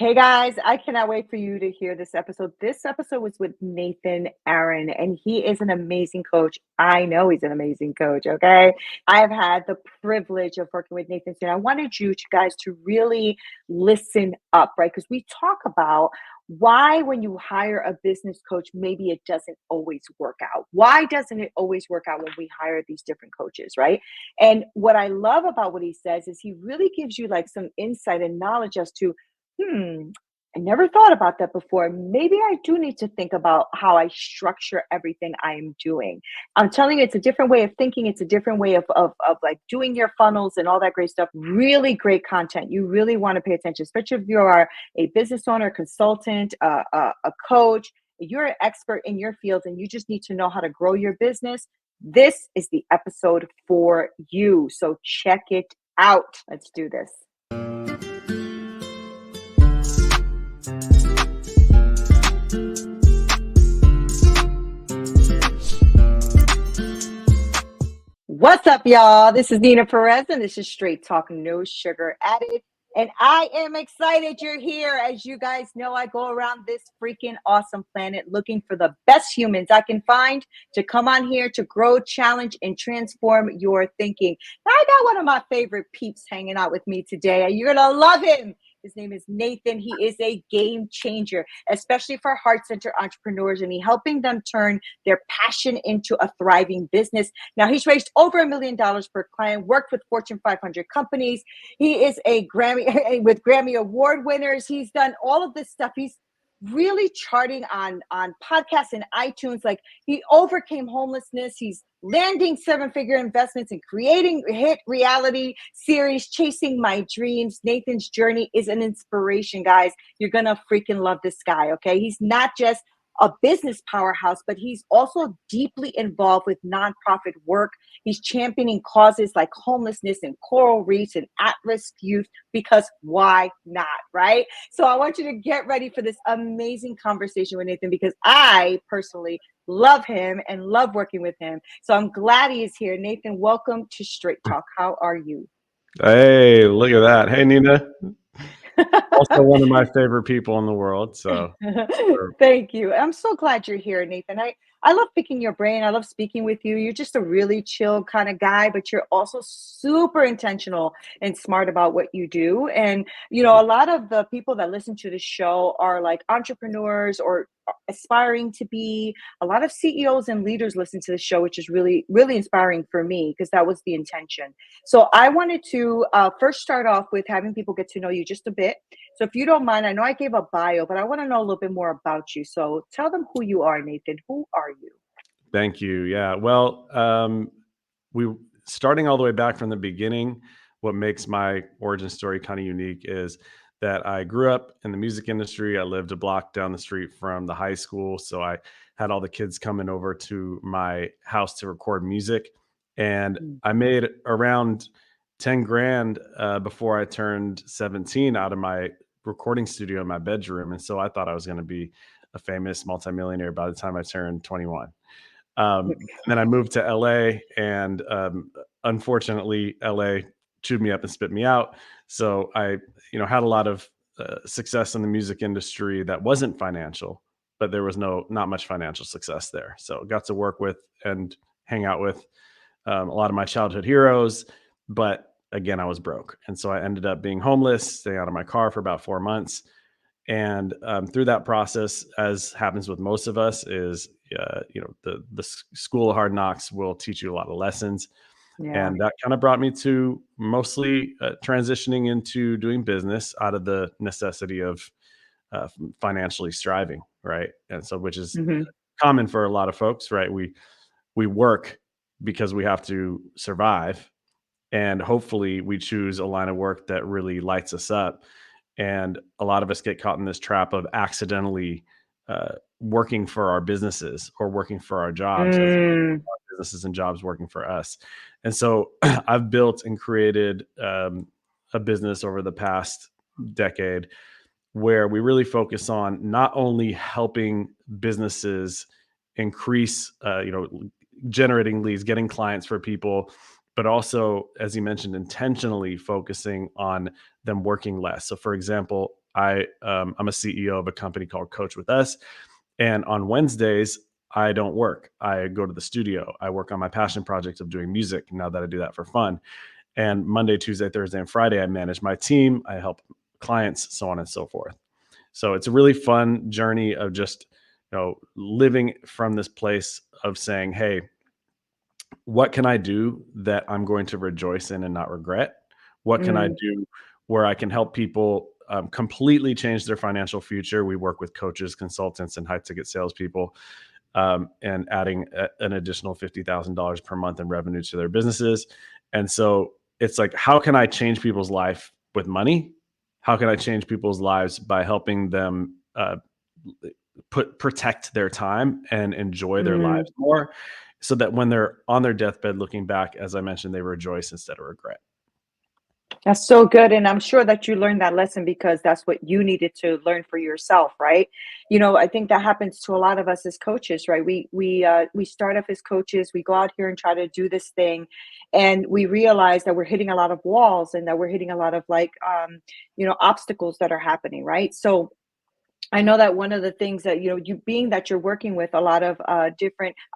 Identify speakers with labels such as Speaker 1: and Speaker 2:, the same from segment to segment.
Speaker 1: Hey guys, I cannot wait for you to hear this episode. This episode was with Nathen Aaren, and he is an amazing coach. I know he's an amazing coach, okay? I have had the privilege of working with Nathan, and I wanted you guys to really listen up, right? Because we talk about why, when you hire a business coach, maybe it doesn't always work out. Why doesn't it always work out when we hire these different coaches, right? And what I love about what he says is he really gives you like some insight and knowledge as to I never thought about that before. Maybe I do need to think about how I structure everything I am doing. I'm telling you, it's a different way of thinking. It's a different way of like doing your funnels and all that great stuff. Really great content. You really want to pay attention, especially if you are a business owner, consultant, a coach. You're an expert in your field and you just need to know how to grow your business. This is the episode for you. So check it out. Let's do this. What's up, y'all? This is Neena Perez, and this is Straight Talk, No Sugar Added. And I am excited you're here. As you guys know, I go around this freaking awesome planet looking for the best humans I can find to come on here to grow, challenge, and transform your thinking. Now, I got one of my favorite peeps hanging out with me today, and you're going to love him. His name is Nathen. He is a game changer, especially for heart-centered entrepreneurs, and he's helping them turn their passion into a thriving business. Now, he's raised over $1 million per client, worked with Fortune 500 companies. He is a Grammy with Grammy Award winners. He's done all of this stuff. He's really charting on podcasts and iTunes. Like, he overcame homelessness. He's landing 7-figure investments and creating hit reality series, Chasing My Dreams. Nathen's journey is an inspiration, guys. You're going to freaking love this guy, okay? He's not just a business powerhouse, but he's also deeply involved with nonprofit work. He's championing causes like homelessness and coral reefs and at-risk youth, because why not, right? So I want you to get ready for this amazing conversation with Nathen, because I personally love him and love working with him. So I'm glad he is here. Nathen, welcome to Straight Talk. How are you?
Speaker 2: Hey, look at that. Hey, Neena. Also one of my favorite people in the world. So
Speaker 1: Thank you. I'm so glad you're here, Nathen. I love picking your brain. I love speaking with you. You're just a really chill kind of guy, but you're also super intentional and smart about what you do. And, you know, a lot of the people that listen to the show are like entrepreneurs or aspiring to be. A lot of CEOs and leaders listen to the show, which is really, really inspiring for me, because that was the intention. So I wanted to first start off with having people get to know you just a bit. So if you don't mind, I know I gave a bio, but I want to know a little bit more about you. So tell them who you are, Nathen. Who are you?
Speaker 2: thank you. Yeah. Well, we starting all the way back from the beginning, what makes my origin story kind of unique is that I grew up in the music industry. I lived a block down the street from the high school. So I had all the kids coming over to my house to record music. And I made around 10 grand before I turned 17 out of my recording studio in my bedroom. And so I thought I was going to be a famous multimillionaire by the time I turned 21. And then I moved to LA, and unfortunately, LA chewed me up and spit me out. So I, had a lot of success in the music industry that wasn't financial, but there was not much financial success there. So got to work with and hang out with a lot of my childhood heroes, but again, I was broke. And so I ended up being homeless, staying out of my car for about 4 months. And through that process, as happens with most of us, is the school of hard knocks will teach you a lot of lessons.
Speaker 1: Yeah.
Speaker 2: And that kind of brought me to mostly transitioning into doing business out of the necessity of financially striving, right? And so, which is
Speaker 1: Mm-hmm.
Speaker 2: common for a lot of folks, right? We work because we have to survive, and hopefully we choose a line of work that really lights us up. And a lot of us get caught in this trap of accidentally working for our businesses or working for our jobs, as our businesses and jobs working for us. And so I've built and created a business over the past decade where we really focus on not only helping businesses increase, generating leads, getting clients for people, but also, as you mentioned, intentionally focusing on them working less. So for example, I'm a CEO of a company called Coach With Us. And on Wednesdays, I don't work. I go to the studio. I work on my passion project of doing music now that I do that for fun. And Monday, Tuesday, Thursday, and Friday, I manage my team. I help clients, so on and so forth. So it's a really fun journey of just, living from this place of saying, hey, what can I do that I'm going to rejoice in and not regret? What can I
Speaker 1: Mm,
Speaker 2: do where I can help people completely change their financial future? We work with coaches, consultants, and high ticket salespeople, and adding an additional $50,000 per month in revenue to their businesses. And so it's like, how can I change people's life with money? How can I change people's lives by helping them protect their time and enjoy their
Speaker 1: mm.
Speaker 2: lives more, so that when they're on their deathbed looking back, as I mentioned, they rejoice instead of regret.
Speaker 1: That's so good. And I'm sure that you learned that lesson because that's what you needed to learn for yourself, right? I think that happens to a lot of us as coaches, right? We start off as coaches, we go out here and try to do this thing, and we realize that we're hitting a lot of walls and that we're hitting a lot of obstacles that are happening, right? So I know that one of the things that, you being that you're working with a lot of are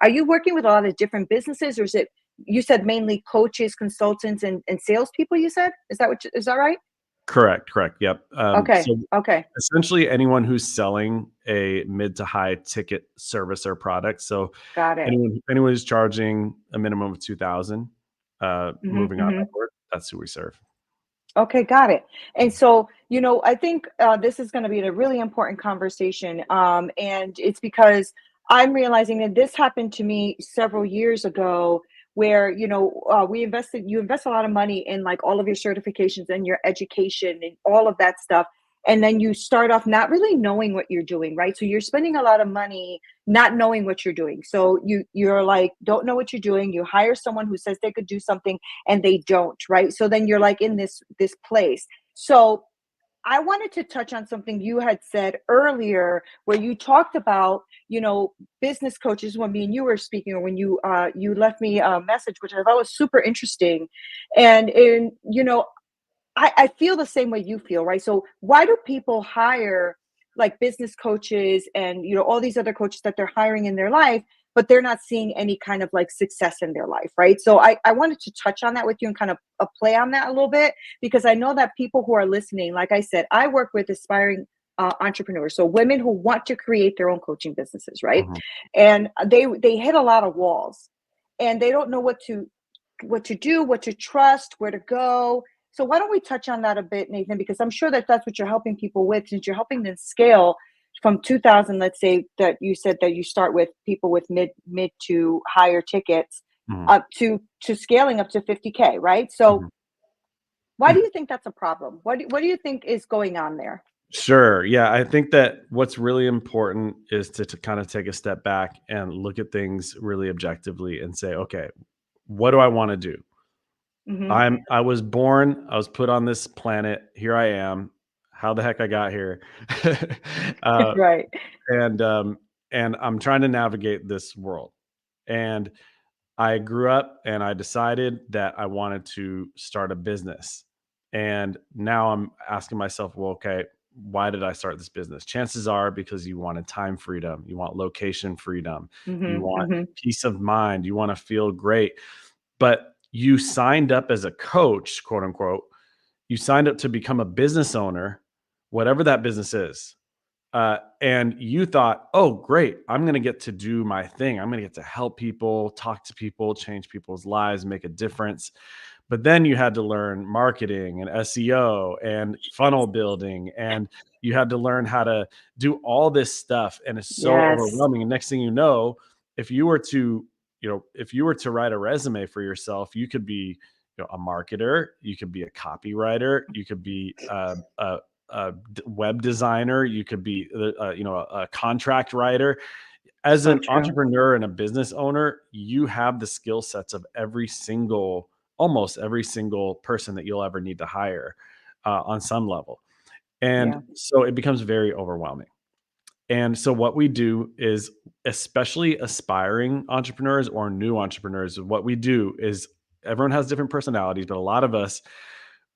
Speaker 1: you working with a lot of different businesses, or is it, you said mainly coaches, consultants, and salespeople, you said? Is that right?
Speaker 2: Correct. Yep.
Speaker 1: Okay.
Speaker 2: So
Speaker 1: Okay.
Speaker 2: essentially, anyone who's selling a mid to high ticket service or product. So
Speaker 1: Got it.
Speaker 2: anyone who's charging a minimum of 2,000,
Speaker 1: Hmm,
Speaker 2: moving on
Speaker 1: hmm.
Speaker 2: upward, that's who we serve.
Speaker 1: Okay, got it. And so, I think this is going to be a really important conversation. And it's because I'm realizing that this happened to me several years ago where, you invest a lot of money in like all of your certifications and your education and all of that stuff. And then you start off not really knowing what you're doing, right? So you're spending a lot of money not knowing what you're doing. So you're like, don't know what you're doing. You hire someone who says they could do something and they don't, right? So then you're like in this place. So I wanted to touch on something you had said earlier where you talked about, business coaches when me and you were speaking, or when you left me a message, which I thought was super interesting. And in, I feel the same way you feel, right? So why do people hire like business coaches and all these other coaches that they're hiring in their life, but they're not seeing any kind of like success in their life, right? So I wanted to touch on that with you and kind of play on that a little bit, because I know that people who are listening, like I said, I work with aspiring entrepreneurs, so women who want to create their own coaching businesses, right?
Speaker 2: Mhm.
Speaker 1: And they hit a lot of walls, and they don't know what to do, what to trust, where to go. So why don't we touch on that a bit, Nathan? Because I'm sure that that's what you're helping people with, since you're helping them scale from 2000. Let's say that you said that you start with people with mid to higher tickets,
Speaker 2: Mhm.
Speaker 1: up to scaling up to 50K, right? So
Speaker 2: Mhm.
Speaker 1: why do you think that's a problem? What do you think is going on there?
Speaker 2: Sure. Yeah. I think that what's really important is to kind of take a step back and look at things really objectively and say, okay, what do I want to do?
Speaker 1: Hmm.
Speaker 2: I was born, I was put on this planet. Here I am. How the heck I got here? uh,
Speaker 1: Right.
Speaker 2: and and I'm trying to navigate this world. And I grew up and I decided that I wanted to start a business. And now I'm asking myself, well, okay, why did I start this business? Chances are because you wanted time freedom, you want location freedom, you
Speaker 1: Hmm,
Speaker 2: want
Speaker 1: hmm.
Speaker 2: peace of mind, you want to feel great. But you signed up as a coach, quote unquote. You signed up to become a business owner, whatever that business is. And you thought, oh, great, I'm going to get to do my thing. I'm going to get to help people, talk to people, change people's lives, make a difference. But then you had to learn marketing and SEO and funnel building, and you had to learn how to do all this stuff. And it's so
Speaker 1: Yes.
Speaker 2: overwhelming. And next thing you know, if you were to, if you were to write a resume for yourself, you could be, a marketer, you could be a copywriter, you could be a web designer, you could be, a contract writer. As
Speaker 1: So
Speaker 2: an
Speaker 1: true.
Speaker 2: entrepreneur and a business owner, you have the skill sets of almost every single person that you'll ever need to hire on some level. And
Speaker 1: Yeah.
Speaker 2: so it becomes very overwhelming. And so what we do is, especially aspiring entrepreneurs or new entrepreneurs, what we do is, everyone has different personalities, but a lot of us,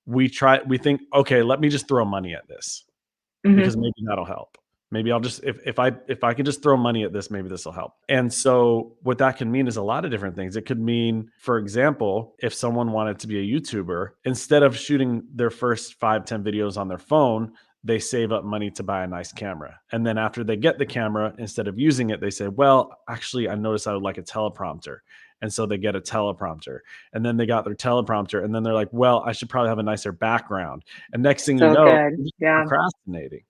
Speaker 2: we think, okay, let me just throw money at this.
Speaker 1: Mhm.
Speaker 2: because maybe that'll help. Maybe I'll just if I can just throw money at this, maybe this will help. And so what that can mean is a lot of different things. It could mean, for example, if someone wanted to be a YouTuber, instead of shooting their first 5, 10 videos on their phone, they save up money to buy a nice camera. And then after they get the camera, instead of using it, they say, well, actually, I noticed I would like a teleprompter. And so they get a teleprompter. And then they got their teleprompter. And then they're like, well, I should probably have a nicer background. And next thing you
Speaker 1: So
Speaker 2: know,
Speaker 1: good.
Speaker 2: you're just
Speaker 1: Yeah.
Speaker 2: procrastinating,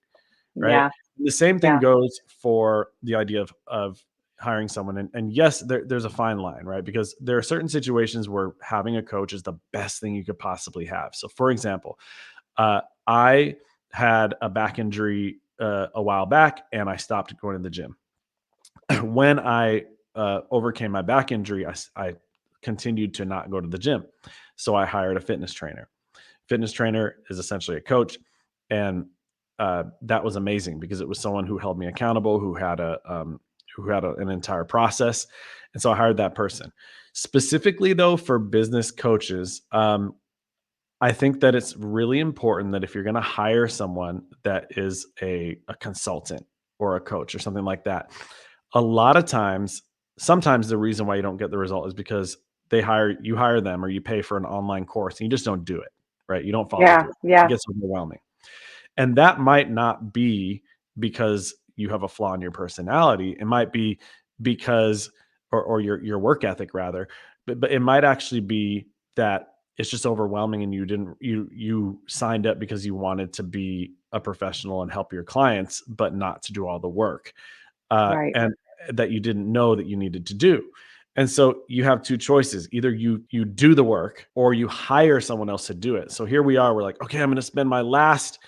Speaker 2: right?
Speaker 1: Yeah.
Speaker 2: The same thing
Speaker 1: Yeah.
Speaker 2: goes for the idea of hiring someone. And yes, there's a fine line, right? Because there are certain situations where having a coach is the best thing you could possibly have. So, for example, I had a back injury a while back, and I stopped going to the gym. When I overcame my back injury, I continued to not go to the gym. So I hired a fitness trainer. Fitness trainer is essentially a coach, and that was amazing because it was someone who held me accountable, who had an entire process, and so I hired that person. Specifically, though, for business coaches, I think that it's really important that if you're going to hire someone that is a consultant or a coach or something like that, a lot of times, sometimes the reason why you don't get the result is because you hire them or you pay for an online course and you just don't do it, right? You don't follow
Speaker 1: Yeah.
Speaker 2: through. It
Speaker 1: Yeah.
Speaker 2: gets overwhelming. And that might not be because you have a flaw in your personality. It might be because, or your work ethic rather, but it might actually be that it's just overwhelming and you signed up because you wanted to be a professional and help your clients, but not to do all the work,
Speaker 1: Right.
Speaker 2: and that you didn't know that you needed to do. And so you have two choices. Either you do the work or you hire someone else to do it. So here we are. We're like, okay, I'm going to spend my last,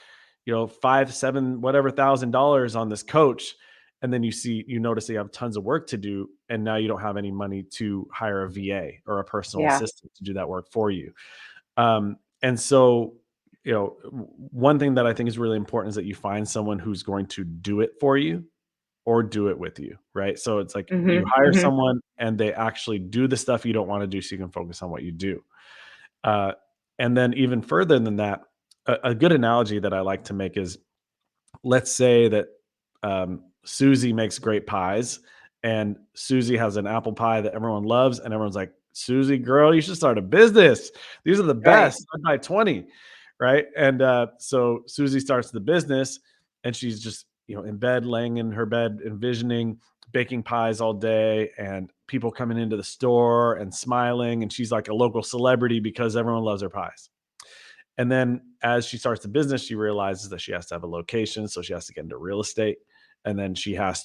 Speaker 2: 5, 7, whatever $1,000 on this coach. And then you notice you have tons of work to do. And now you don't have any money to hire a VA or a personal
Speaker 1: Yeah.
Speaker 2: assistant to do that work for you. And so, one thing that I think is really important is that you find someone who's going to do it for you or do it with you, right? So it's like you
Speaker 1: Mhm.
Speaker 2: hire
Speaker 1: Mhm.
Speaker 2: someone and they actually do the stuff you don't want to do so you can focus on what you do. Uh, and then even further than that, a good analogy that I like to make is, let's say that Susie makes great pies, and Susie has an apple pie that everyone loves, and everyone's like, Susie, girl, you should start a business. These are the
Speaker 1: Right.
Speaker 2: best. I'd buy 20, right? And so Susie starts the business, and she's just in bed, laying in her bed, envisioning baking pies all day, and people coming into the store and smiling, and she's like a local celebrity because everyone loves her pies. And then as she starts the business, she realizes that she has to have a location. So she has to get into real estate. And then she has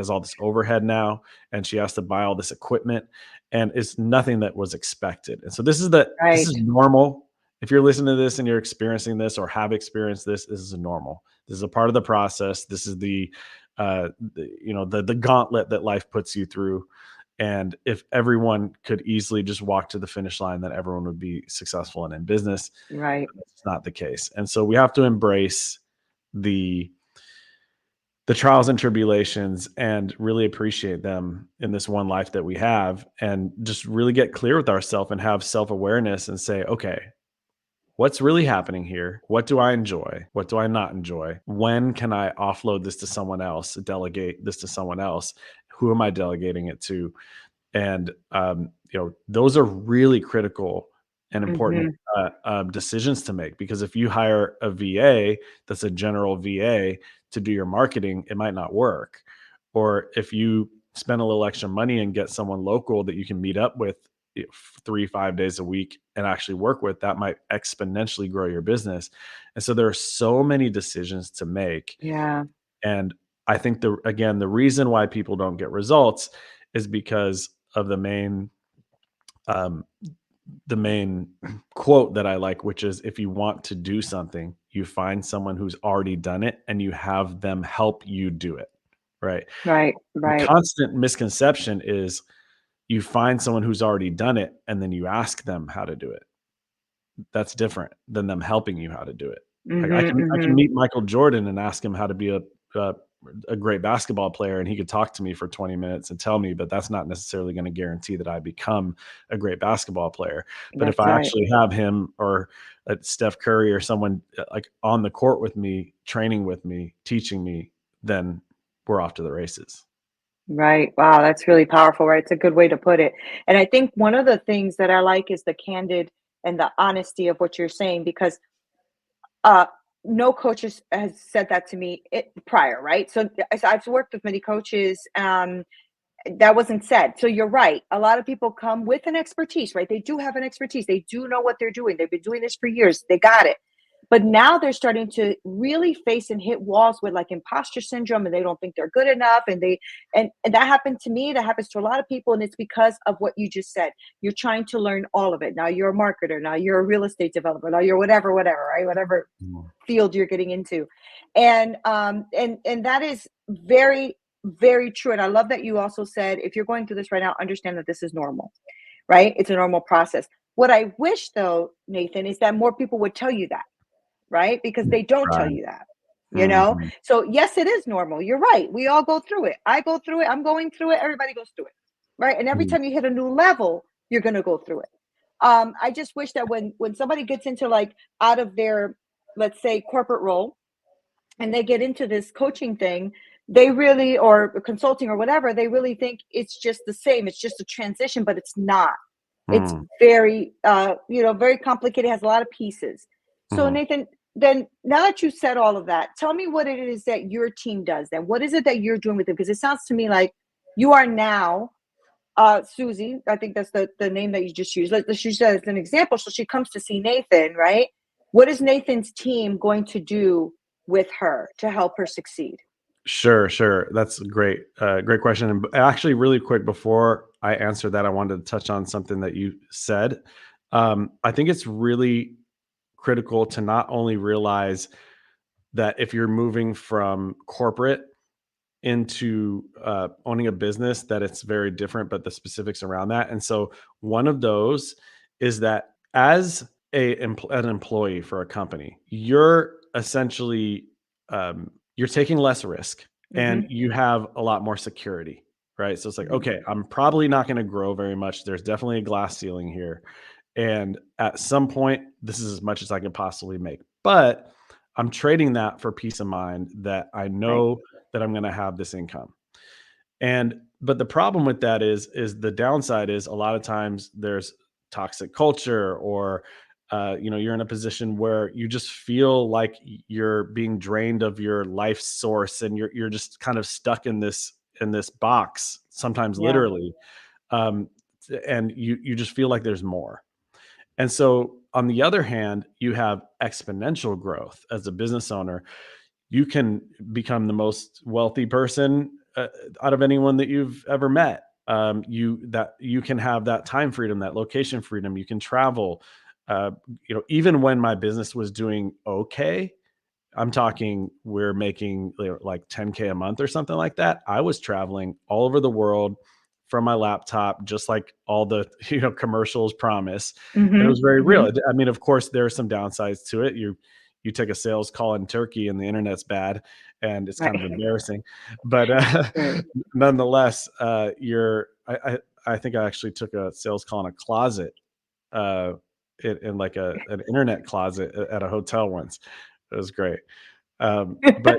Speaker 2: all this overhead now, and she has to buy all this equipment. And it's nothing that was expected. And so this
Speaker 1: Right.
Speaker 2: is normal. If you're listening to this and you're experiencing this or have experienced this is normal. This is a part of the process. This is the gauntlet that life puts you through. And if everyone could easily just walk to the finish line, then everyone would be successful and in business.
Speaker 1: Right.
Speaker 2: That's not the case. And so we have to embrace the the trials and tribulations and really appreciate them in this one life that we have, and just really get clear with ourselves and have self-awareness and say, okay, what's really happening here? What do I enjoy? What do I not enjoy? When can I offload this to someone else, delegate this to someone else? Who am I delegating it to? And those are really critical and important
Speaker 1: Mhm.
Speaker 2: decisions to make, because if you hire a VA that's a general VA to do your marketing, it might not work. Or if you spend a little extra money and get someone local that you can meet up with 3, 5 days a week and actually work with, that might exponentially grow your business. And so there are so many decisions to make.
Speaker 1: Yeah.
Speaker 2: And I think the reason why people don't get results is because of um, the main quote that I like, which is, if you want to do something, you find someone who's already done it and you have them help you do it. Right.
Speaker 1: Right.
Speaker 2: The
Speaker 1: Right.
Speaker 2: constant misconception is you find someone who's already done it and then you ask them how to do it. That's different than them helping you how to do it. Like
Speaker 1: Mhm.
Speaker 2: I can
Speaker 1: Mhm.
Speaker 2: meet Michael Jordan and ask him how to be a a great basketball player and he could talk to me for 20 minutes and tell me, but that's not necessarily going to guarantee that I become a great basketball player. But if
Speaker 1: That's
Speaker 2: I
Speaker 1: right.
Speaker 2: actually have him or Steph Curry or someone like on the court with me, training with me, teaching me, then we're off to the races.
Speaker 1: Right. Wow, that's really powerful, right? It's a good way to put it. And I think one of the things that I like is the candid and the honesty of what you're saying, because uh no coach has said that to me prior, right? So I've worked with many coaches, that wasn't said. So you're right. A lot of people come with an expertise, right? They do have an expertise. They do know what they're doing. They've been doing this for years. They got it. But now they're starting to really face and hit walls with like imposter syndrome, and they don't think they're good enough. And that happened to me. That happens to a lot of people. And it's because of what you just said. You're trying to learn all of it. Now you're a marketer. Now you're a real estate developer. Now you're whatever, right? Whatever
Speaker 2: Mm.
Speaker 1: field you're getting into. And that is very, very true. And I love that you also said, if you're going through this right now, understand that this is normal, right? It's a normal process. What I wish though, Nathan, is that more people would tell you that, right? Because they don't tell
Speaker 2: Right.
Speaker 1: you that, you know?
Speaker 2: Mhm.
Speaker 1: So yes, it is normal. You're right. We all go through it. I go through it. I'm going through it. Everybody goes through it, right? And every
Speaker 2: Mm.
Speaker 1: time you hit a new level, you're going to go through it. I just wish that when somebody gets into like out of their, let's say, corporate role, and they get into this coaching thing, they really, or consulting or whatever, they really think it's just the same. It's just a transition, but it's not. It's
Speaker 2: Mm.
Speaker 1: very, very complicated. It has a lot of pieces. So
Speaker 2: Mhm.
Speaker 1: Nathan, then now that you said all of that, tell me what it is that your team does then. What is it that you're doing with it? Because it sounds to me like you are now, Susie, I think that's the name that you just used. Let's use that as an example. So she comes to see Nathan, right? What is Nathan's team going to do with her to help her succeed?
Speaker 2: Sure, sure. That's a great question. And actually, really quick before I answer that, I wanted to touch on something that you said. I think it's really critical to not only realize that if you're moving from corporate into owning a business, that it's very different, but the specifics around that. And so, one of those is that as an employee for a company, you're essentially you're taking less risk and
Speaker 1: Mm-hmm.
Speaker 2: you have a lot more security, right? So it's like,
Speaker 1: Mm-hmm.
Speaker 2: okay, I'm probably not going to grow very much. There's definitely a glass ceiling here, and at some point, this is as much as I can possibly make. But I'm trading that for peace of mind that I
Speaker 1: Right.
Speaker 2: know that I'm going to have this income. And but the problem with that is the downside is a lot of times there's toxic culture or you're in a position where you just feel like you're being drained of your life source and you're just kind of stuck in this box, sometimes
Speaker 1: Yeah.
Speaker 2: literally. Um, and you just feel like there's more. And so on the other hand, you have exponential growth as a business owner. You can become the most wealthy person out of anyone that you've ever met. You can have that time freedom, that location freedom. You can travel. Even when my business was doing okay, I'm talking we're making like 10K a month or something like that. I was traveling all over the world from my laptop, just like all the commercials promise, and it
Speaker 1: Mm-hmm.
Speaker 2: was very
Speaker 1: Mm-hmm.
Speaker 2: real. I mean, of course, there are some downsides to it. You take a sales call in Turkey and the internet's bad, and it's kind of
Speaker 1: Right.
Speaker 2: embarrassing. But
Speaker 1: Right.
Speaker 2: nonetheless, I think I actually took a sales call in a closet, uh, in like an internet closet at a hotel once. It was great. But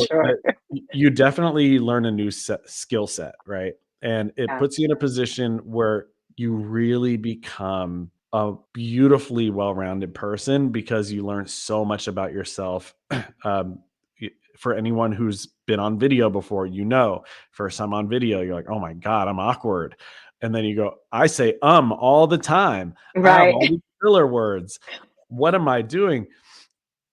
Speaker 1: Sure.
Speaker 2: you definitely learn a new skill set, right? And it
Speaker 1: Yeah.
Speaker 2: puts you in a position where you really become a beautifully well-rounded person because you learn so much about yourself. um, for anyone who's been on video before, first time on video, you're like, oh my God, I'm awkward. And then you go, I say all the time. I have all
Speaker 1: Right.
Speaker 2: these filler words. What am I doing?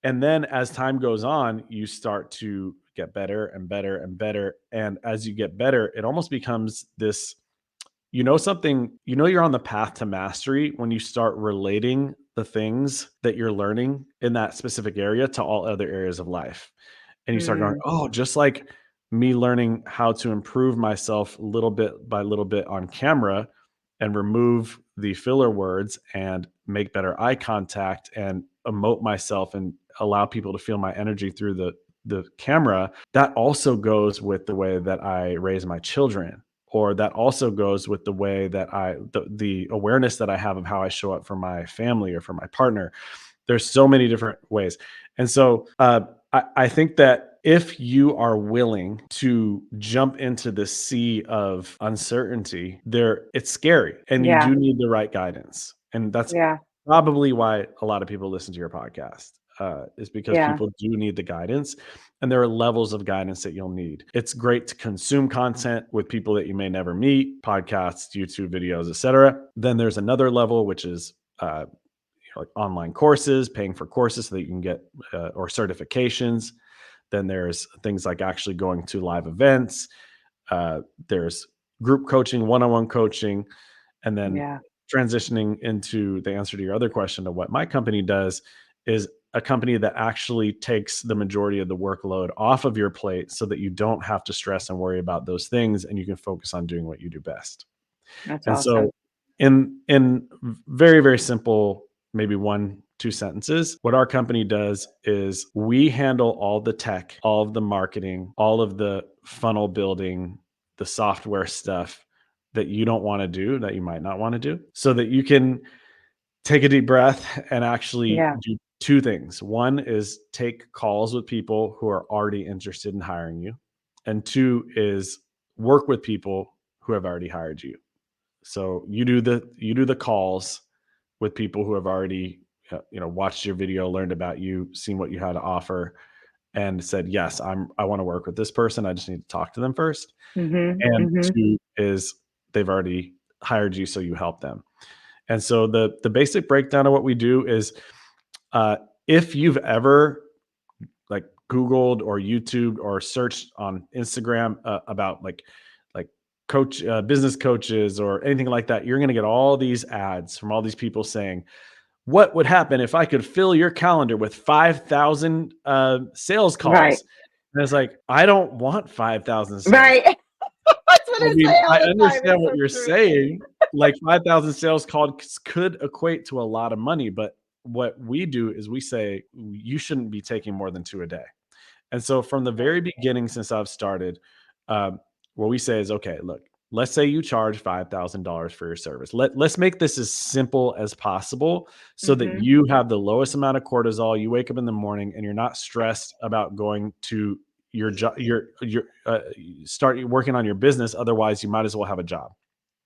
Speaker 2: And then as time goes on, you start to get better and better and better. And as you get better, it almost becomes this, you're on the path to mastery when you start relating the things that you're learning in that specific area to all other areas of life. And you start going,
Speaker 1: Mm.
Speaker 2: oh, just like me learning how to improve myself little bit by little bit on camera and remove the filler words and make better eye contact and emote myself and allow people to feel my energy through the camera, that also goes with the way that I raise my children, or that also goes with the way that the awareness that I have of how I show up for my family or for my partner. There's so many different ways. And so I think that if you are willing to jump into the sea of uncertainty, it's scary and you
Speaker 1: Yeah.
Speaker 2: do need the right guidance. And that's
Speaker 1: Yeah.
Speaker 2: probably why a lot of people listen to your podcast, is because
Speaker 1: Yeah.
Speaker 2: people do need the guidance, and there are levels of guidance that you'll need. It's great to consume content with people that you may never meet, podcasts, YouTube videos, etc. Then there's another level, which is like online courses, paying for courses so that you can get or certifications. Then there's things like actually going to live events. There's group coaching, one-on-one coaching, and then
Speaker 1: Yeah.
Speaker 2: transitioning into the answer to your other question to what my company does is a company that actually takes the majority of the workload off of your plate so that you don't have to stress and worry about those things and you can focus on doing what you do best.
Speaker 1: That's
Speaker 2: And
Speaker 1: awesome.
Speaker 2: so in very, very simple, maybe 1-2 sentences, what our company does is we handle all the tech, all of the marketing, all of the funnel building, the software stuff that you don't want to do, that you might not want to do, so that you can take a deep breath and actually
Speaker 1: Yeah.
Speaker 2: do two things. One is take calls with people who are already interested in hiring you. And two is work with people who have already hired you. So you do the calls with people who have already watched your video, learned about you, seen what you had to offer, and said, yes, I want to work with this person. I just need to talk to them first.
Speaker 1: Mhm.
Speaker 2: And
Speaker 1: Mhm.
Speaker 2: two is they've already hired you, so you help them. And so the basic breakdown of what we do is, uh, if you've ever like Googled or YouTubed or searched on Instagram about like business coaches or anything like that, you're going to get all these ads from all these people saying, "What would happen if I could fill your calendar with 5,000 sales
Speaker 1: Right.
Speaker 2: calls?" And it's like, I don't want 5,000 sales.
Speaker 1: Right. That's what
Speaker 2: I
Speaker 1: I
Speaker 2: mean,
Speaker 1: say all
Speaker 2: I
Speaker 1: the time.
Speaker 2: understand
Speaker 1: It's
Speaker 2: what
Speaker 1: so
Speaker 2: you're
Speaker 1: true.
Speaker 2: saying. Like 5,000 sales calls could equate to a lot of money, but what we do is we say you shouldn't be taking more than 2 a day. And so from the
Speaker 1: Right.
Speaker 2: very beginning, since I've started, um, what we say is, okay, look, let's say you charge $5,000 for your service. Let's make this as simple as possible so that
Speaker 1: Mhm.
Speaker 2: you have the lowest amount of cortisol. You wake up in the morning and you're not stressed about going to your job, start working on your business. Otherwise, you might as well have a job,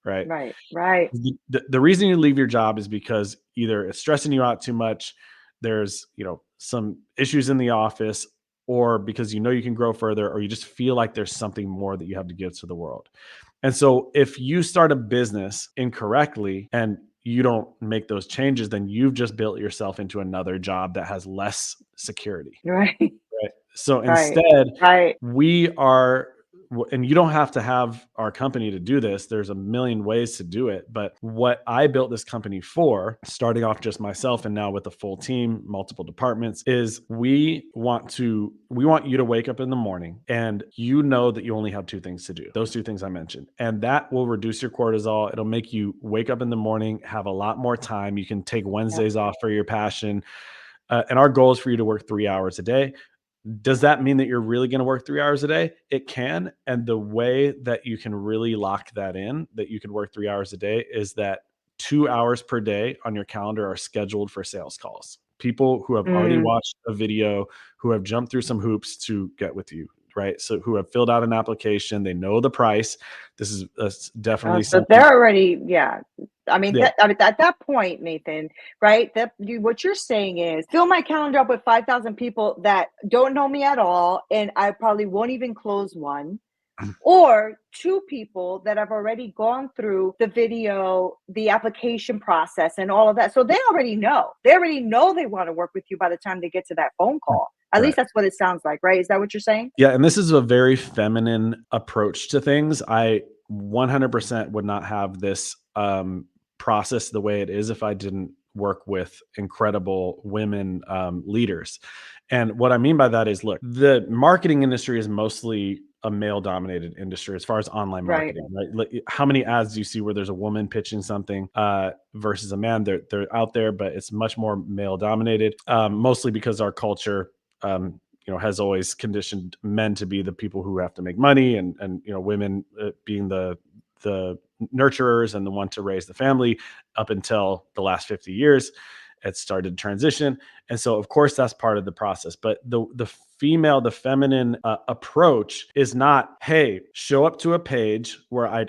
Speaker 2: right?
Speaker 1: Right. Right.
Speaker 2: The reason you leave your job is because either it's stressing you out too much, there's some issues in the office, or because you can grow further, or you just feel like there's something more that you have to give to the world. And so if you start a business incorrectly and you don't make those changes, then you've just built yourself into another job that has less security.
Speaker 1: Right.
Speaker 2: Right. So
Speaker 1: Right.
Speaker 2: instead,
Speaker 1: Right.
Speaker 2: we are, and you don't have to have our company to do this. There's a million ways to do it. But what I built this company for, starting off just myself and now with a full team, multiple departments, is we want you to wake up in the morning and you know that you only have two things to do. Those two things I mentioned. And that will reduce your cortisol. It'll make you wake up in the morning, have a lot more time. You can take
Speaker 1: Yep.
Speaker 2: Wednesdays off for your passion. And our goal is for you to work 3 hours a day. Does that mean that you're really going to work 3 hours a day? It can. And the way that you can really lock that in, that you can work 3 hours a day, is that 2 hours per day on your calendar are scheduled for sales calls. People who have already
Speaker 1: Mm.
Speaker 2: watched a video, who have jumped through some hoops to get with you, right? So who have filled out an application, they know the price. This is definitely
Speaker 1: So
Speaker 2: something.
Speaker 1: they're already, yeah.
Speaker 2: Yeah.
Speaker 1: I mean, at that point, Nathan, right? What you're saying is fill my calendar up with 5,000 people that don't know me at all, and I probably won't even close one, or two people that have already gone through the video, the application process, and all of that. So they already know. They already know they want to work with you by the time they get to that phone call. At
Speaker 2: Right.
Speaker 1: least that's what it sounds like, right? Is that what you're saying?
Speaker 2: Yeah, and this is a very feminine approach to things. I 100% would not have this process the way it is if I didn't work with incredible women leaders. And what I mean by that is, look, the marketing industry is mostly a male dominated industry as far as online
Speaker 1: Right.
Speaker 2: marketing, right? Like, how many ads do you see where there's a woman pitching something versus a man? They're out there, but it's much more male dominated, mostly because our culture, has always conditioned men to be the people who have to make money, and women being the nurturers and the one to raise the family. Up until the last 50 years, it started to transition. And so, of course, that's part of the process. But the feminine approach is not, hey, show up to a page where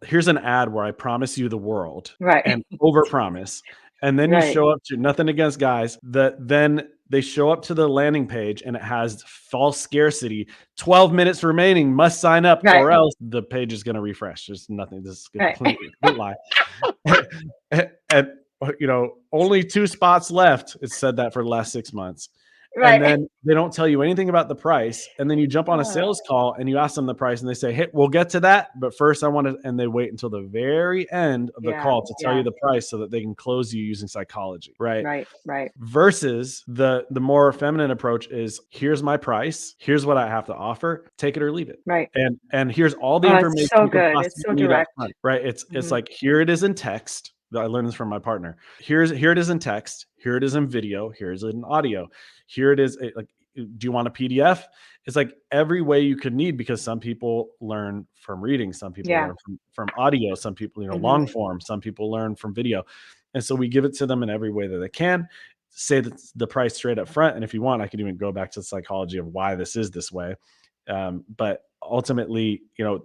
Speaker 2: here's an ad where I promise you the world
Speaker 1: Right.
Speaker 2: and overpromise. And then you
Speaker 1: Right.
Speaker 2: show up to, nothing against guys, then they show up to the landing page and it has false scarcity. 12 minutes remaining, must sign up,
Speaker 1: Right.
Speaker 2: or else the page is going to refresh. There's nothing. This is a
Speaker 1: Right.
Speaker 2: complete lie. And only 2 spots left. It said that for the last 6 months. And
Speaker 1: Right.
Speaker 2: then they don't tell you anything about the price. And then you jump on a
Speaker 1: Uh,
Speaker 2: sales call and you ask them the price and they say, hey, we'll get to that. But first I want to, and they wait until the very end of the
Speaker 1: yeah.
Speaker 2: call to tell
Speaker 1: Yeah.
Speaker 2: you the price so that they can close you using psychology. Right.
Speaker 1: Right. Right.
Speaker 2: Versus the more feminine approach is, here's my price. Here's what I have to offer. Take it or leave it.
Speaker 1: Right.
Speaker 2: And here's all the
Speaker 1: Oh,
Speaker 2: information
Speaker 1: it's so
Speaker 2: you can
Speaker 1: good. It's
Speaker 2: possibly
Speaker 1: so
Speaker 2: need up
Speaker 1: direct.
Speaker 2: front. Right. It's
Speaker 1: Mhm.
Speaker 2: like, here it is in text. I learned this from my partner. Here it is in text. Here it is in video. Here it is in audio. Here it is. Like, do you want a PDF? It's like every way you could need, because some people learn from reading, some people
Speaker 1: Yeah.
Speaker 2: learn from audio, some people,
Speaker 1: Mhm.
Speaker 2: long form, some people learn from video. And so we give it to them in every way that they can. Say that the price straight up front. And if you want, I could even go back to the psychology of why this is this way. But ultimately,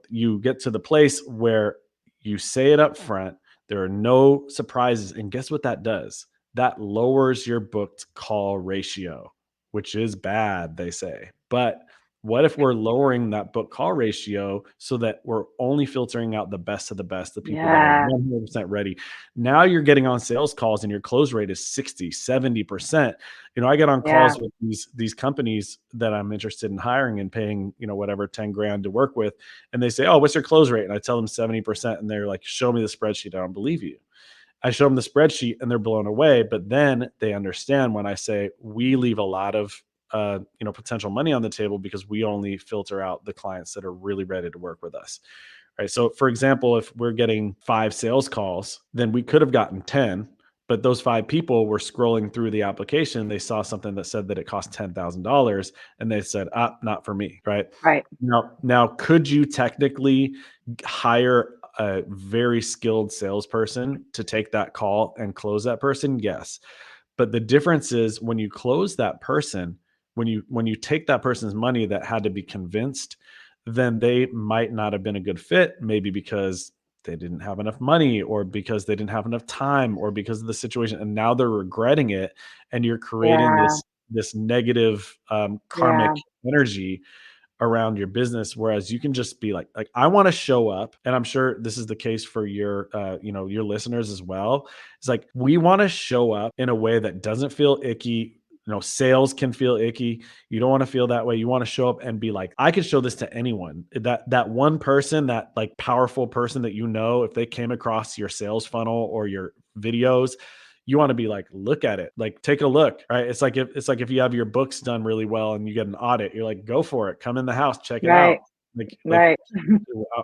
Speaker 2: you get to the place where you say it up front. There are no surprises. And guess what that does? That lowers your booked call ratio, which is bad, they say. But what if we're lowering that book call ratio so that we're only filtering out the best of the best, the people that are
Speaker 1: Yeah.
Speaker 2: 100% ready? Now you're getting on sales calls and your close rate is 60, 70%. I get on
Speaker 1: Yeah.
Speaker 2: calls with these companies that I'm interested in hiring and paying, whatever, 10 grand to work with. And they say, oh, what's your close rate? And I tell them 70%. And they're like, show me the spreadsheet. I don't believe you. I show them the spreadsheet and they're blown away. But then they understand when I say we leave a lot of potential money on the table because we only filter out the clients that are really ready to work with us. Right. So for example, if we're getting 5 sales calls, then we could have gotten 10, but those 5 people were scrolling through the application. They saw something that said that it cost $10,000 and they said, not for me. Right.
Speaker 1: Right.
Speaker 2: Now, could you technically hire a very skilled salesperson to take that call and close that person? Yes. But the difference is when you close that person, when you take that person's money that had to be convinced, then they might not have been a good fit, maybe because they didn't have enough money, or because they didn't have enough time, or because of the situation, and now they're regretting it, and you're creating
Speaker 1: Yeah.
Speaker 2: this negative karmic energy around your business. Whereas you can just be like I want to show up, and I'm sure this is the case for your your listeners as well. It's like, we want to show up in a way that doesn't feel icky. Sales can feel icky. You don't want to feel that way. You want to show up and be like, I could show this to anyone. That one person, that like powerful person that if they came across your sales funnel or your videos, you want to be like, look at it, like take a look, right? It's like if you have your books done really well and you get an audit, you're like, go for it, come in the house, check it
Speaker 1: Right.
Speaker 2: out. Like
Speaker 1: Right.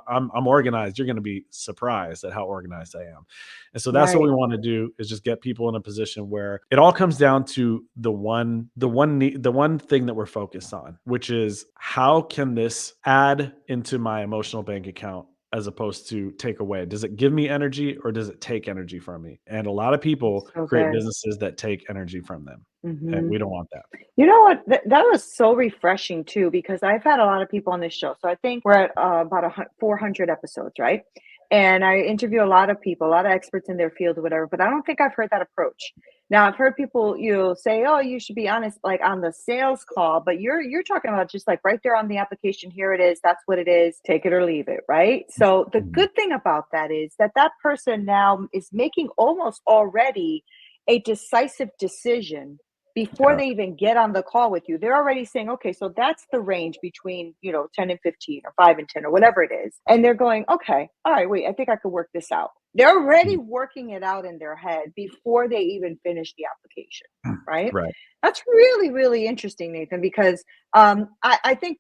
Speaker 2: I'm organized. You're going to be surprised at how organized I am. And so that's what
Speaker 1: Right.
Speaker 2: we want to do, is just get people in a position where it all comes down to the one thing that we're focused on, which is, how can this add into my emotional bank account as opposed to take away? Does it give me energy or does it take energy from me? And a lot of people
Speaker 1: So
Speaker 2: create
Speaker 1: good.
Speaker 2: businesses that take energy from them. And
Speaker 1: Mhm.
Speaker 2: we don't want that.
Speaker 1: You know what? That was so refreshing too, because I've had a lot of people on this show. So I think we're at about 400 episodes, right? And I interview a lot of people, a lot of experts in their field or whatever, but I don't think I've heard that approach. Now I've heard people, say, "Oh, you should be honest," like on the sales call, but you're talking about just like right there on the application. Here it is. That's what it is. Take it or leave it, right? So the
Speaker 2: Mhm.
Speaker 1: good thing about that is that person now is making almost already a decisive decision before
Speaker 2: Yeah.
Speaker 1: they even get on the call with you. They're already saying, okay, so that's the range between, 10 and 15 or 5 and 10 or whatever it is. And they're going, okay, all right, wait, I think I could work this out. They're already
Speaker 2: Mhm.
Speaker 1: working it out in their head before they even finish the application, right?
Speaker 2: Right.
Speaker 1: That's really, really interesting, Nathan, because I think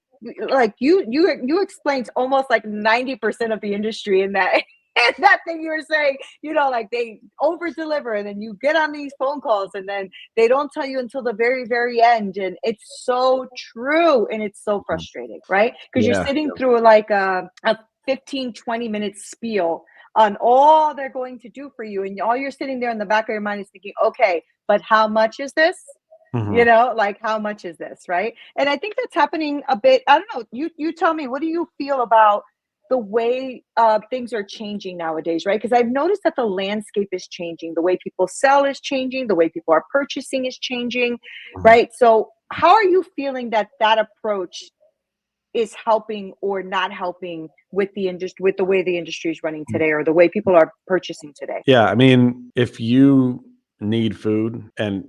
Speaker 1: like you explained almost like 90% of the industry in that that thing you were saying, like they over deliver and then you get on these phone calls and then they don't tell you until the very, very end. And it's so true. And it's so frustrating, right? Because you're
Speaker 2: Yeah.
Speaker 1: sitting through like a 15, 20-minute spiel on all they're going to do for you. And all you're sitting there in the back of your mind is thinking, okay, but how much is this? Like how much is this, right? And I think that's happening a bit. I don't know. You tell me, what do you feel about the way things are changing nowadays, right? Because I've noticed that the landscape is changing. The way people sell is changing. The way people are purchasing is changing, right? So how are you feeling that approach is helping or not helping with the industry, with the way the industry is running today, or the way people are purchasing today?
Speaker 2: Yeah. I mean, if you need food and,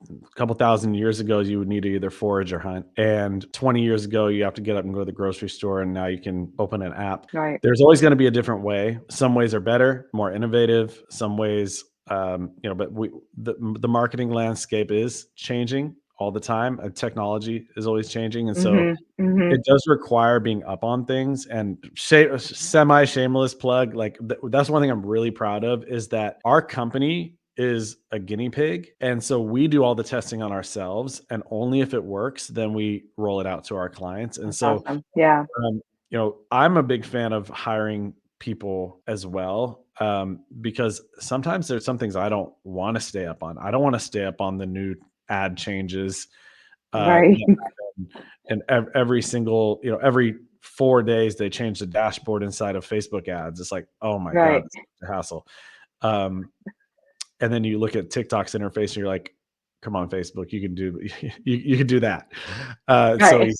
Speaker 2: a couple thousand years ago, you would need to either forage or hunt. And 20 years ago, you have to get up and go to the grocery store. And now you can open an app.
Speaker 1: Right.
Speaker 2: There's always going to be a different way. Some ways are better, more innovative. Some ways, but the marketing landscape is changing all the time. And technology is always changing. And so it does require being up on things. And semi shameless plug, like that's one thing I'm really proud of, is that our company is a guinea pig. And so we do all the testing on ourselves, and only if it works, then we roll it out to our clients. And
Speaker 1: That's
Speaker 2: so,
Speaker 1: awesome. Yeah.
Speaker 2: I'm a big fan of hiring people as well, because sometimes there's some things I don't want to stay up on. I don't want to stay up on the new ad changes.
Speaker 1: Right.
Speaker 2: And every single, every 4 days they change the dashboard inside of Facebook ads. It's like, oh my God, it's a hassle. And then you look at TikTok's interface and you're like, come on, Facebook, you can do you can do that.
Speaker 1: Right.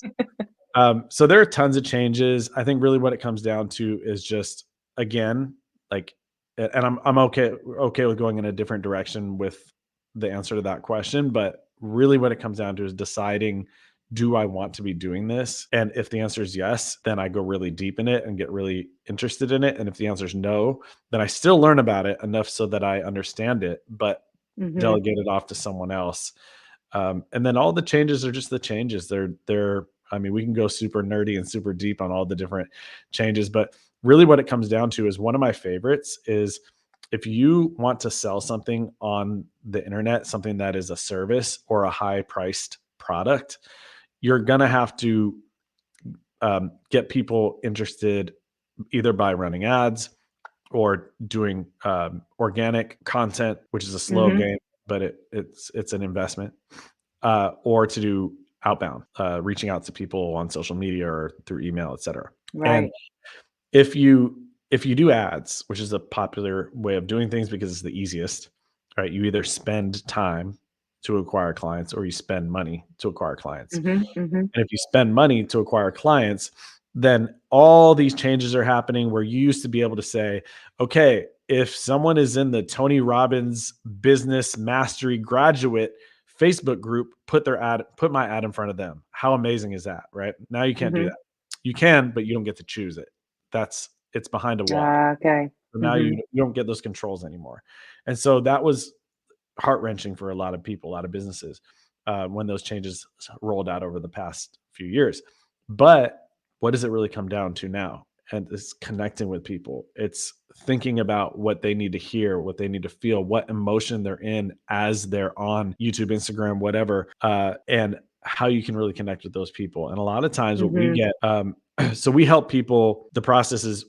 Speaker 2: So there are tons of changes. I think really what it comes down to is just, again, like, and I'm okay with going in a different direction with the answer to that question, but really what it comes down to is deciding, do I want to be doing this? And if the answer is yes, then I go really deep in it and get really interested in it. And if the answer is no, then I still learn about it enough so that I understand it, but delegate it off to someone else. And then all the changes are just the changes. I mean, we can go super nerdy and super deep on all the different changes, but really what it comes down to is, one of my favorites is, if you want to sell something on the internet, something that is a service or a high priced product, you're going to have to get people interested either by running ads or doing organic content, which is a slow game, but it's an investment, or to do outbound, reaching out to people on social media or through email, et cetera.
Speaker 1: Right.
Speaker 2: And if you do ads, which is a popular way of doing things because it's the easiest, right? You either spend time to acquire clients or you spend money to acquire clients. And if you spend money to acquire clients, then all these changes are happening where you used to be able to say, okay, if someone is in the Tony Robbins Business Mastery Graduate Facebook group, put my ad in front of them. How amazing is that, right? Now you can't do that. You can, but you don't get to choose it. It's behind a wall.
Speaker 1: Okay.
Speaker 2: So now you don't get those controls anymore. And so that was heart-wrenching for a lot of people, a lot of businesses, when those changes rolled out over the past few years. But what does it really come down to now? And it's connecting with people. It's thinking about what they need to hear, what they need to feel, what emotion they're in as they're on YouTube, Instagram, whatever, and how you can really connect with those people. And a lot of times what we get, so we help people. The process is,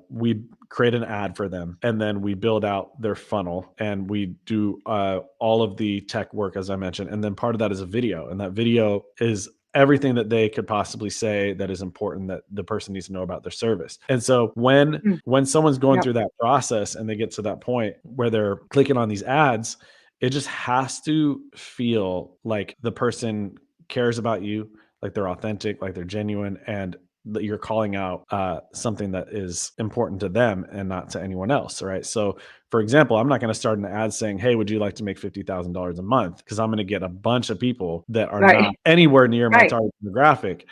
Speaker 2: we create an ad for them, and then we build out their funnel, and we do all of the tech work, as I mentioned. And then part of that is a video, and that video is everything that they could possibly say that is important that the person needs to know about their service. And so when someone's going through that process and they get to that point where they're clicking on these ads, it just has to feel like the person cares about you, like they're authentic, like they're genuine, and that you're calling out something that is important to them and not to anyone else, right? So, for example, I'm not going to start an ad saying, "Hey, would you like to make $50,000 a month?" Because I'm going to get a bunch of people that are not anywhere near my target demographic.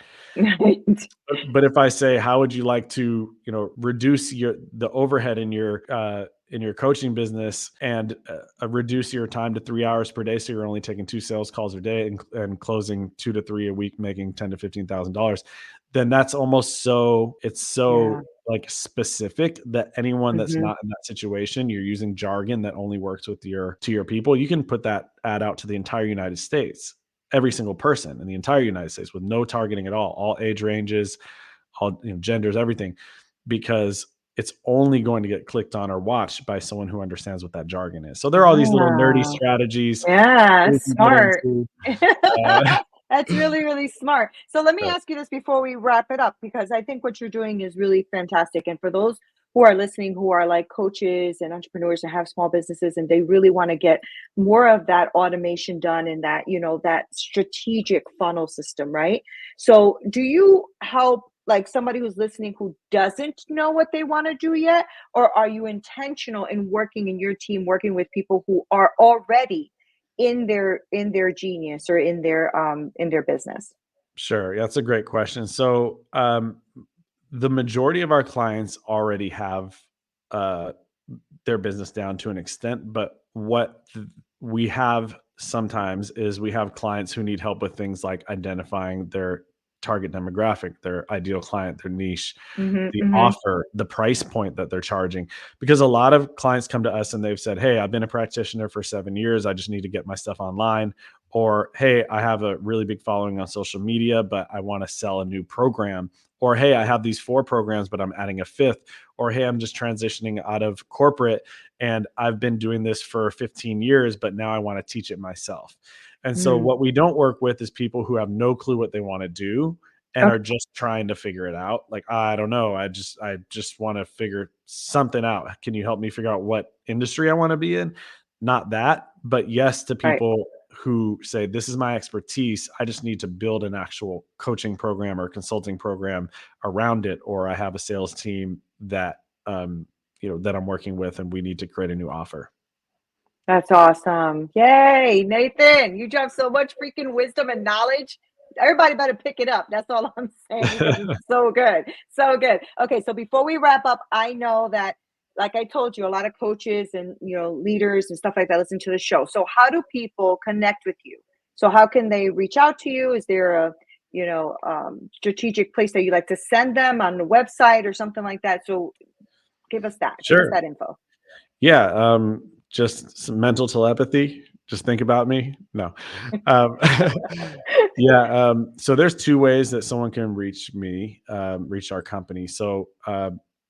Speaker 2: But if I say, "How would you like to, reduce the overhead in your coaching business and reduce your time to 3 hours per day, so you're only taking 2 sales calls a day and closing 2 to 3 a week, making $10,000 to $15,000, then that's almost so like specific that anyone that's
Speaker 1: Mm-hmm.
Speaker 2: not in that situation, you're using jargon that only works with your people, you can put that ad out to the entire United States, every single person in the entire United States with no targeting at all age ranges, all genders, everything, because it's only going to get clicked on or watched by someone who understands what that jargon is. So there are all these little nerdy
Speaker 1: Ah,
Speaker 2: strategies
Speaker 1: yeah,
Speaker 2: we can get
Speaker 1: smart.
Speaker 2: into. Uh,
Speaker 1: That's really, really smart. So let me
Speaker 2: right.
Speaker 1: ask you this before we wrap it up, because I think what you're doing is really fantastic. And for those who are listening, who are like coaches and entrepreneurs and have small businesses, and they really want to get more of that automation done and that, that strategic funnel system, right? So do you help like somebody who's listening who doesn't know what they want to do yet? Or are you intentional in working in your team, working with people who are already in their genius or in their business?
Speaker 2: Sure. That's a great question. So, the majority of our clients already have uh, their business down to an extent, but we have sometimes is we have clients who need help with things like identifying their target demographic, their ideal client, their niche,
Speaker 1: Mhm,
Speaker 2: the
Speaker 1: mhm,
Speaker 2: offer, the price point that they're charging. Because a lot of clients come to us and they've said, "Hey, I've been a practitioner for 7 years. I just need to get my stuff online." Or, "Hey, I have a really big following on social media, but I want to sell a new program." Or, "Hey, I have these 4 programs, but I'm adding a fifth." Or, "Hey, I'm just transitioning out of corporate and I've been doing this for 15 years, but now I want to teach it myself." And so
Speaker 1: mm.
Speaker 2: what we don't work with is people who have no clue what they want to do and are
Speaker 1: Okay,
Speaker 2: just trying to figure it out. Like, I don't know, I just want to figure something out. Can you help me figure out what industry I want to be in? Not that, but yes to
Speaker 1: right.
Speaker 2: people who say, "This is my expertise. I just need to build an actual coaching program or consulting program around it, or I have a sales team that that I'm working with, and we need to create a new offer."
Speaker 1: That's awesome. Yay, Nathan, you dropped so much freaking wisdom and knowledge. Everybody better pick it up. That's all I'm saying because it's so good. So good. Okay, so before we wrap up, I know that like I told you, a lot of coaches and leaders and stuff like that listen to the show. So how do people connect with you? So how can they reach out to you? Is there a strategic place that you like to send them on the website or something like that? So give us that. Give us
Speaker 2: Sure.
Speaker 1: that info.
Speaker 2: Yeah, just some mental telepathy. Just think about me. No. Um, yeah, so there's 2 ways that someone can reach me, reach our company. So,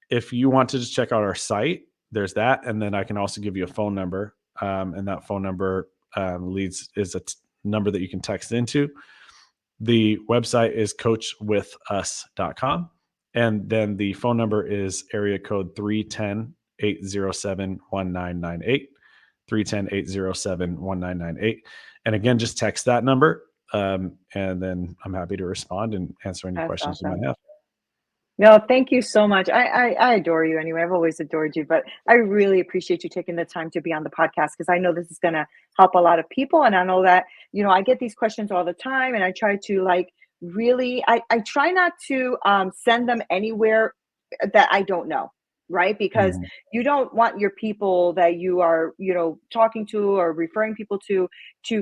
Speaker 2: if you want to just check out our site, there's that, and then I can also give you a phone number, and that phone number, leads is a number that you can text into. The website is coachwithus.com. And then the phone number is area code 310-807-1998. 310-807-1998. And again, just text that number. And then I'm happy to respond and answer any
Speaker 1: That's
Speaker 2: questions you
Speaker 1: awesome.
Speaker 2: might have.
Speaker 1: No, thank you so much. I adore you anyway. I've always adored you, but I really appreciate you taking the time to be on the podcast because I know this is going to help a lot of people. And I know that, I get these questions all the time and I try to like really, I try not to send them anywhere that I don't know. Right. Because
Speaker 2: Mhm.
Speaker 1: you don't want your people that you are, talking to or referring people to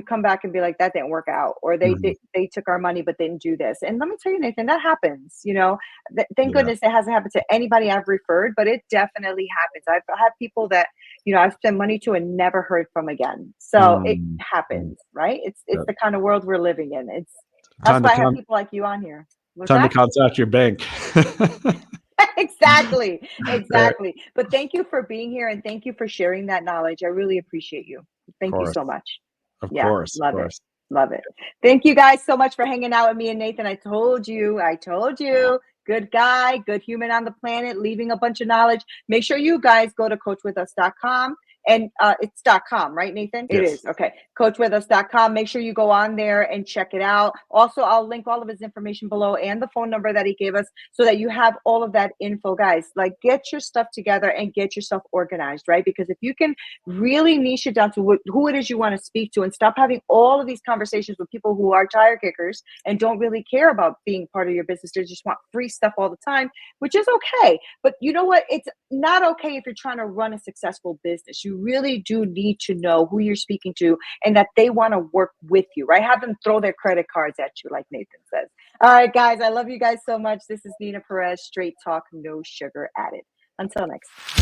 Speaker 1: come back and be like, that didn't work out, or they,
Speaker 2: Mhm.
Speaker 1: they, they took our money, but didn't do this. And let me tell you, Nathan, that happens, thank
Speaker 2: Yeah.
Speaker 1: goodness it hasn't happened to anybody I've referred, but it definitely happens. I've had people that, I've spent money to and never heard from again. So it
Speaker 2: Mm. Mm.
Speaker 1: happens, right? It's
Speaker 2: Yeah.
Speaker 1: the kind of world we're living in. That's
Speaker 2: Time to
Speaker 1: why I have
Speaker 2: con
Speaker 1: people like you on here. What's
Speaker 2: time to
Speaker 1: that?
Speaker 2: contact your bank.
Speaker 1: Exactly.
Speaker 2: Right.
Speaker 1: Exactly. But thank you for being here and thank you for sharing that knowledge. I really appreciate you.
Speaker 2: Of
Speaker 1: Thank you
Speaker 2: course.
Speaker 1: so much.
Speaker 2: Of
Speaker 1: Yeah,
Speaker 2: course. Of
Speaker 1: love it.
Speaker 2: course.
Speaker 1: Love it. Thank you guys so much for hanging out with me and Nathan. I told you, good guy, good human on the planet, leaving a bunch of knowledge. Make sure you guys go to coachwithus.com and it's .com, right, Nathan? It is.
Speaker 2: Yes.
Speaker 1: Okay. Coachwithus.com. Make sure you go on there and check it out. Also, I'll link all of his information below and the phone number that he gave us so that you have all of that info, guys. Like get your stuff together and get yourself organized, right? Because if you can really niche it down to who it is you want to speak to and stop having all of these conversations with people who are tire kickers and don't really care about being part of your business. They just want free stuff all the time, which is okay. But you know what? It's not okay if you're trying to run a successful business. You really do need to know who you're speaking to and and that they want to work with you, right? Have them throw their credit cards at you, like Nathan says. All right, guys, I love you guys so much. This is Neena Perez, Straight Talk, No Sugar Added. Until next time.